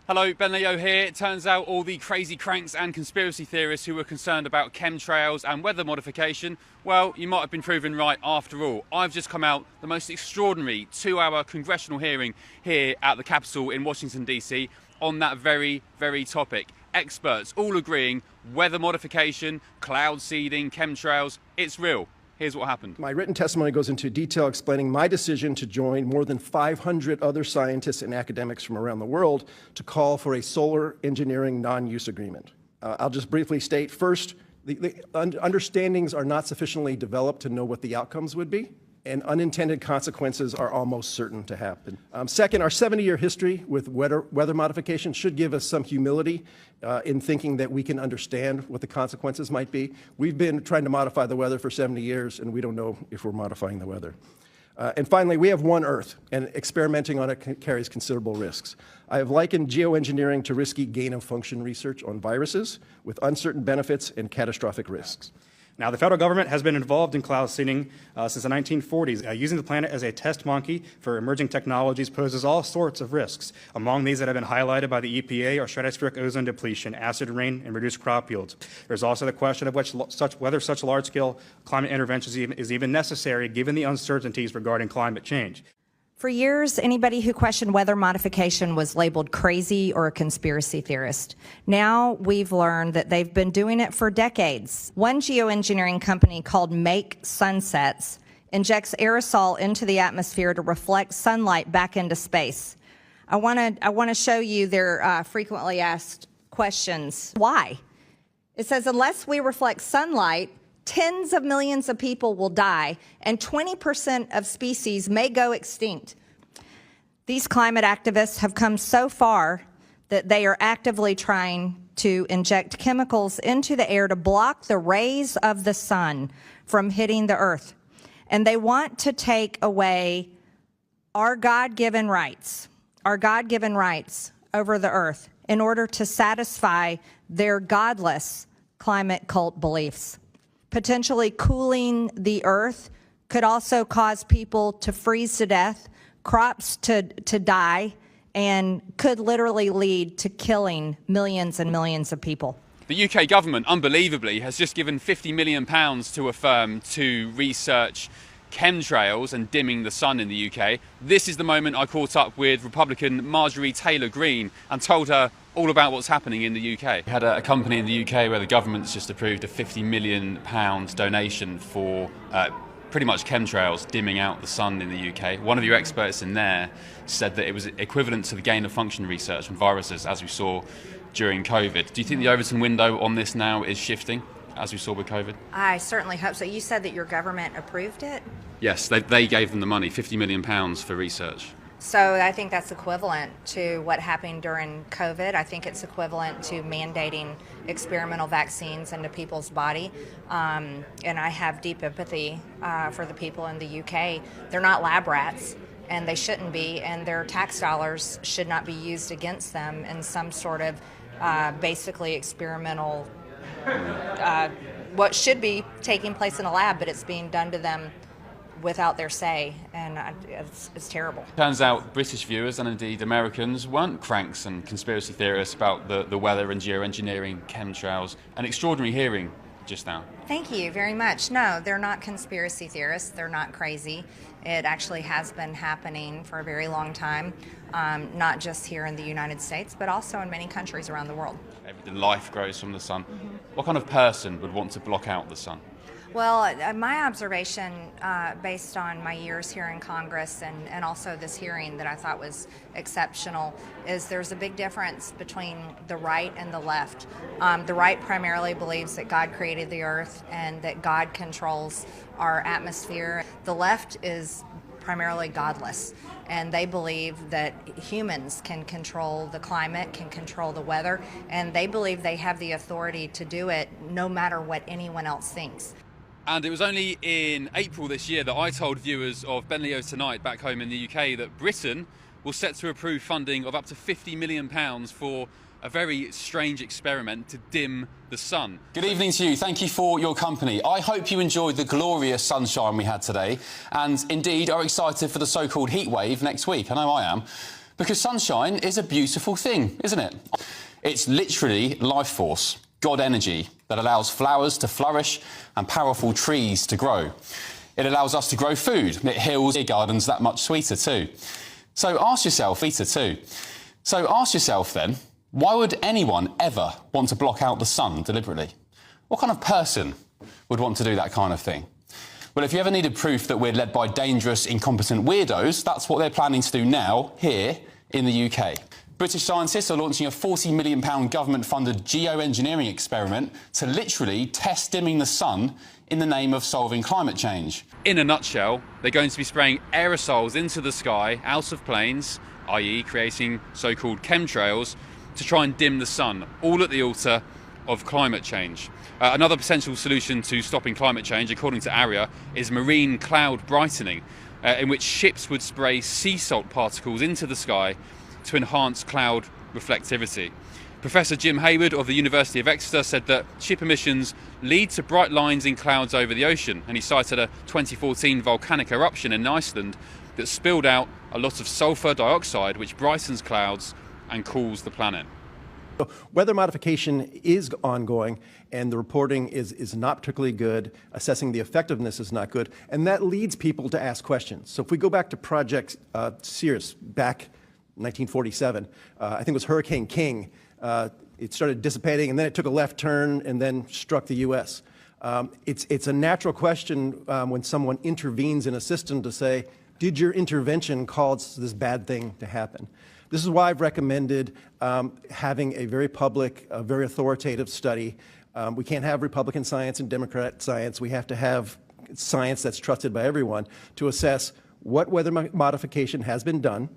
Hello, Ben Leo here. It turns out all the crazy cranks and conspiracy theorists who were concerned about chemtrails and weather modification, well, you might have been proven right after all. I've just come out the most extraordinary 2-hour congressional hearing here at the Capitol in Washington, D.C. on that very topic. Experts all agreeing weather modification, cloud seeding, chemtrails, it's real. Here's what happened. My written testimony goes into detail explaining my decision to join more than 500 other scientists and academics from around the world to call for a solar engineering non-use agreement. I'll just briefly state, first, the understandings are not sufficiently developed to know what the outcomes would be, and unintended consequences are almost certain to happen. Second, our 70-year history with weather modification should give us some humility in thinking that we can understand what the consequences might be. We've been trying to modify the weather for 70 years, and we don't know if we're modifying the weather. And finally, we have one Earth, and experimenting on it carries considerable risks. I have likened geoengineering to risky gain-of-function research on viruses with uncertain benefits and catastrophic risks. Now, the federal government has been involved in cloud seeding since the 1940s. Using the planet as a test monkey for emerging technologies poses all sorts of risks. Among these that have been highlighted by the EPA are stratospheric ozone depletion, acid rain, and reduced crop yields. There's also the question of whether such large-scale climate interventions is even necessary given the uncertainties regarding climate change. For years, anybody who questioned weather modification was labeled crazy or a conspiracy theorist. Now we've learned that they've been doing it for decades. One geoengineering company called Make Sunsets injects aerosol into the atmosphere to reflect sunlight back into space. I want to show you their frequently asked questions. Why? It says, unless we reflect sunlight, tens of millions of people will die, and 20% of species may go extinct. These climate activists have come so far that they are actively trying to inject chemicals into the air to block the rays of the sun from hitting the earth. And they want to take away our God-given rights over the earth in order to satisfy their godless climate cult beliefs. Potentially cooling the earth could also cause people to freeze to death, crops to die, and could literally lead to killing millions and millions of people. The UK government, unbelievably, has just given £50 million to a firm to research chemtrails and dimming the sun in the UK. This is the moment I caught up with Republican Marjorie Taylor Greene and told her all about what's happening in the UK. We had a company in the UK where the government's just approved a £50 million donation for pretty much chemtrails dimming out the sun in the UK. One of your experts in there said that it was equivalent to the gain-of-function research on viruses as we saw during COVID. Do you think the Overton window on this now is shifting, as we saw with COVID? I certainly hope so. You said that your government approved it? Yes, they gave them the money, £50 million for research. So I think that's equivalent to what happened during COVID. I think it's equivalent to mandating experimental vaccines into people's body. And I have deep empathy for the people in the UK. They're not lab rats, and they shouldn't be, and their tax dollars should not be used against them in some sort of basically experimental, what should be taking place in a lab, but it's being done to them without their say, and it's terrible. Turns out British viewers and indeed Americans weren't cranks and conspiracy theorists about the weather and geoengineering, chemtrails. An extraordinary hearing just now. Thank you very much. No, they're not conspiracy theorists. They're not crazy. It actually has been happening for a very long time, not just here in the United States, but also in many countries around the world. Everything, life grows from the sun. What kind of person would want to block out the sun? Well, my observation, based on my years here in Congress and also this hearing that I thought was exceptional, is there's a big difference between the right and the left. The right primarily believes that God created the earth and that God controls our atmosphere. The left is primarily godless, and they believe that humans can control the climate, can control the weather, and they believe they have the authority to do it no matter what anyone else thinks. And it was only in April this year that I told viewers of Ben Leo Tonight back home in the UK that Britain was set to approve funding of up to £50 million for a very strange experiment to dim the sun. Good evening to you. Thank you for your company. I hope you enjoyed the glorious sunshine we had today and indeed are excited for the so-called heat wave next week. I know I am. Because sunshine is a beautiful thing, isn't it? It's literally life force, God energy, that allows flowers to flourish and powerful trees to grow. It allows us to grow food. It heals your gardens that much sweeter too. So ask yourself then, why would anyone ever want to block out the sun deliberately? What kind of person would want to do that kind of thing? Well, if you ever needed proof that we're led by dangerous, incompetent weirdos, that's what they're planning to do now, here in the UK. British scientists are launching a £40 million government-funded geoengineering experiment to literally test dimming the sun in the name of solving climate change. In a nutshell, they're going to be spraying aerosols into the sky out of planes, i.e. creating so-called chemtrails, to try and dim the sun, all at the altar of climate change. Another potential solution to stopping climate change, according to ARIA, is marine cloud brightening, in which ships would spray sea salt particles into the sky to enhance cloud reflectivity. Professor Jim Hayward of the University of Exeter said that ship emissions lead to bright lines in clouds over the ocean, and he cited a 2014 volcanic eruption in Iceland that spilled out a lot of sulfur dioxide, which brightens clouds and cools the planet. Weather modification is ongoing, and the reporting is not particularly good. Assessing the effectiveness is not good, and that leads people to ask questions. So if we go back to Project Cirrus back in 1947, I think it was Hurricane King, it started dissipating, and then it took a left turn and then struck the U.S. It's a natural question when someone intervenes in a system to say, did your intervention cause this bad thing to happen? This is why I've recommended having a very public, very authoritative study. We can't have Republican science and Democrat science. We have to have science that's trusted by everyone to assess what weather modification has been done,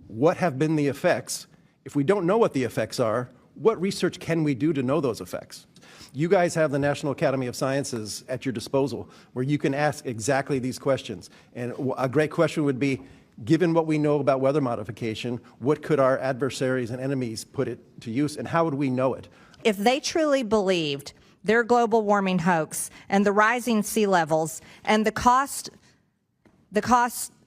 what have been the effects. If we don't know what the effects are, what research can we do to know those effects? You guys have the National Academy of Sciences at your disposal where you can ask exactly these questions. And a great question would be, given what we know about weather modification, what could our adversaries and enemies put it to use, and how would we know it? If they truly believed their global warming hoax and the rising sea levels and the cost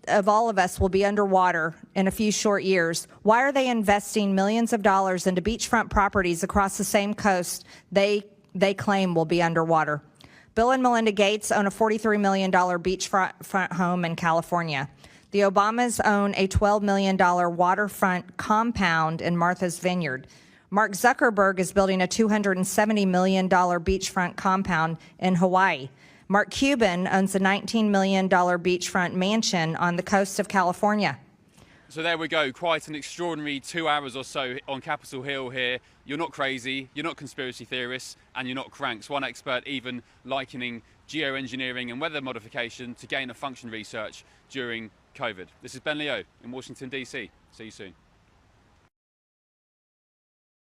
of all of us will be underwater in a few short years, why are they investing millions of dollars into beachfront properties across the same coast they claim will be underwater? Bill and Melinda Gates own a $43 million beachfront home in California. The Obamas own a $12 million waterfront compound in Martha's Vineyard. Mark Zuckerberg is building a $270 million beachfront compound in Hawaii. Mark Cuban owns a $19 million beachfront mansion on the coast of California. So there we go, quite an extraordinary 2 hours or so on Capitol Hill here. You're not crazy, you're not conspiracy theorists, and you're not cranks. One expert even likening geoengineering and weather modification to gain-of-function research during COVID. This is Ben Leo in Washington, D.C. See you soon.